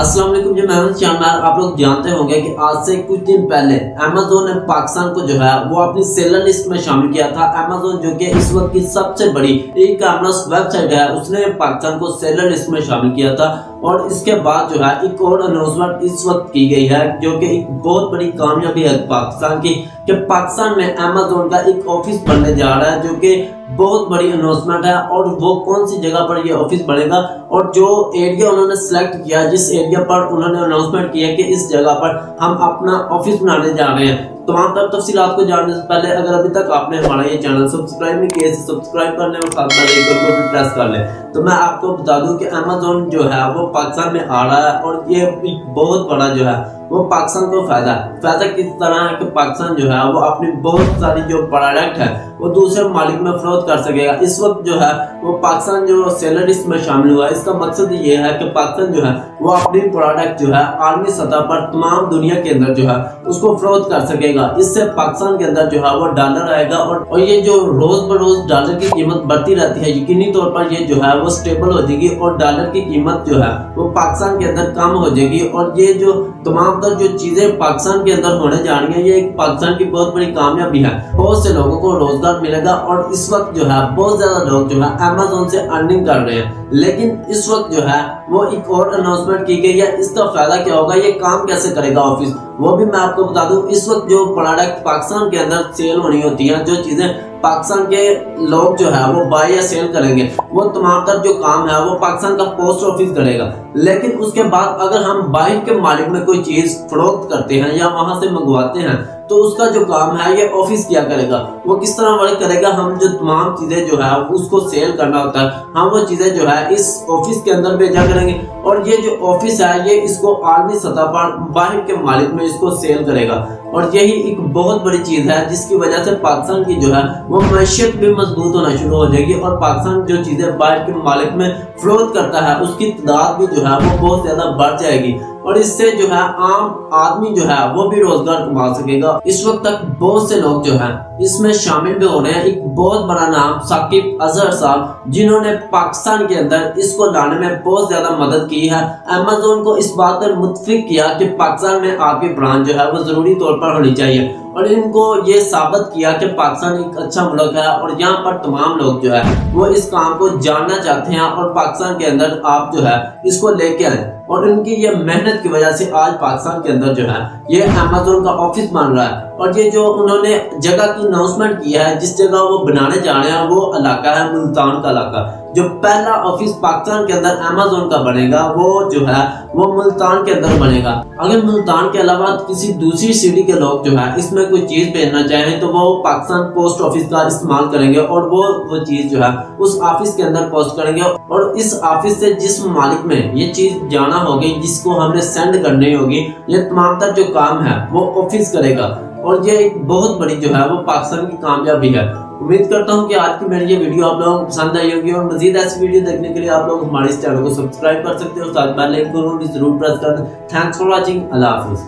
अस्सलाम वालेकुम जी, मैं हूं शानदार। आप लोग जानते होंगे कि आज से कुछ दिन पहले अमेज़न ने पाकिस्तान को जो है वो अपनी सेलर लिस्ट में शामिल किया था। अमेज़न जो कि इस वक्त की सबसे बड़ी ई कॉमर्स वेबसाइट है, उसने पाकिस्तान को सेलर लिस्ट में शामिल किया था। और इसके बाद जो है एक और अनाउंसमेंट इस वक्त की गई है जो कि एक बहुत बड़ी कामयाबी है पाकिस्तान की, कि पाकिस्तान में अमेज़न का एक ऑफिस बनने जा रहा है, जो कि बहुत बड़ी अनाउंसमेंट है। और वो कौन सी जगह पर ये ऑफिस बनेगा और जो एरिया उन्होंने सिलेक्ट किया, जिस एरिया पर उन्होंने अनाउंसमेंट किया कि इस जगह पर हम अपना ऑफिस बनाने जा रहे हैं, तमाम तफसीलात को जानने से पहले अगर अभी तक आपने हमारा ये चैनल सब्सक्राइब नहीं किया, सब्सक्राइब कर लें और साथ में बेल आइकन को भी प्रेस कर लें। तो मैं आपको बता दूं कि अमेज़न जो है वो पाकिस्तान में आ रहा है और ये एक बहुत बड़ा जो है वो पाकिस्तान को फायदा किस तरह है कि पाकिस्तान जो है वो अपनी बहुत सारी जो प्रोडक्ट है वो दूसरे मालिक में फरोख्त कर सकेगा। इस वक्त जो है वो पाकिस्तान जो सेलर लिस्ट में शामिल हुआ है, इसका मकसद ये है कि पाकिस्तान जो है वो अपनी प्रोडक्ट जो है आलमी सतह पर तमाम दुनिया के अंदर जो है उसको फरोख्त कर सकेगा। इससे पाकिस्तान के अंदर जो है वो डॉलर आएगा और ये जो रोज बरोज डॉलर की कीमत बढ़ती रहती है, यकीनी तौर पर ये जो है वो स्टेबल हो जाएगी और डॉलर की कीमत जो है वो पाकिस्तान के अंदर कम हो जाएगी। और ये जो तमाम जो चीजें पाकिस्तान के अंदर होने जा रही है, ये एक पाकिस्तान की बहुत बड़ी कामयाबी है। बहुत से लोगों को रोजगार मिलेगा और इस वक्त जो है बहुत ज्यादा लोग जो है अमेज़न से अर्निंग कर रहे हैं। लेकिन इस वक्त जो है वो एक और अनाउंसमेंट की गई है। इसका फायदा क्या होगा, ये काम कैसे करेगा ऑफिस, वो भी मैं आपको बता दूं। इस वक्त जो प्रोडक्ट पाकिस्तान के अंदर सेल होनी होती है, जो चीजें पाकिस्तान के लोग जो है वो बाय या सेल करेंगे, वो तमाम तर जो काम है वो पाकिस्तान का पोस्ट ऑफिस करेगा। लेकिन उसके बाद अगर हम बाहर के मालिक में कोई चीज फरोख्त करते हैं या वहां से मंगवाते हैं, तो उसका जो काम है ये ऑफिस क्या करेगा, वो किस तरह वर्क करेगा। हम जो तमाम चीजें जो है उसको सेल करना होता है, हम वो चीजें जो है इस ऑफिस के अंदर भेजा करेंगे और ये जो ऑफिस है ये इसको आलमी सतह पर बाहर के मालिक में इसको सेल करेगा। और यही एक बहुत बड़ी चीज है जिसकी वजह से पाकिस्तान की जो है वो मैशियत भी मजबूत होना शुरू हो जाएगी और पाकिस्तान जो चीजें बाहर के मालिक में फरोख्त करता है उसकी तादाद भी जो है वो बहुत ज्यादा बढ़ जाएगी और इससे जो है आम आदमी जो है वो भी रोजगार कमा सकेगा। इस वक्त तक बहुत से लोग जो है इसमें शामिल भी हो रहे हैं। एक बहुत बड़ा नाम साकिब अजहर साहब, जिन्होंने पाकिस्तान के अंदर इसको लाने में बहुत ज्यादा मदद की है। अमेज़न को इस बात पर मुत्फिक किया कि पाकिस्तान में आपकी ब्रांच जो है वो जरूरी तौर पर होनी चाहिए और इनको ये साबित किया कि पाकिस्तान एक अच्छा मुल्क है और यहाँ पर तमाम लोग जो है वो इस काम को जानना चाहते हैं और पाकिस्तान के अंदर आप जो है इसको लेके आए। और इनकी ये मेहनत की वजह से आज पाकिस्तान के अंदर जो है ये अमेज़न का ऑफिस बन रहा है। और ये जो उन्होंने जगह की अनाउंसमेंट किया है, जिस जगह वो बनाने जा रहे हैं वो इलाका है मुल्तान का इलाका। जो पहला ऑफिस पाकिस्तान के अंदर अमेज़न का बनेगा वो जो है वो मुल्तान के अंदर बनेगा। अगर मुल्तान के अलावा किसी दूसरी सिटी के लोग जो है इसमें कोई चीज भेजना चाहें तो वो पाकिस्तान पोस्ट ऑफिस का इस्तेमाल करेंगे और वो चीज जो है उस ऑफिस के अंदर पोस्ट करेंगे और इस ऑफिस से जिस मालिक में ये चीज जाना होगी, जिसको हमने सेंड करनी होगी, ये तमाम तर जो काम है वो ऑफिस करेगा। और ये एक बहुत बड़ी जो है वो पाकिस्तान की कामयाबी है। उम्मीद करता हूँ कि आज की मेरी ये वीडियो आप लोगों को पसंद आई होगी और मजीद ऐसी वीडियो देखने के लिए आप लोग हमारे इस चैनल को सब्सक्राइब कर सकते हो और साथ बेल आइकन को भी जरूर प्रेस कर दें। Thanks for watching. Allah Hafiz.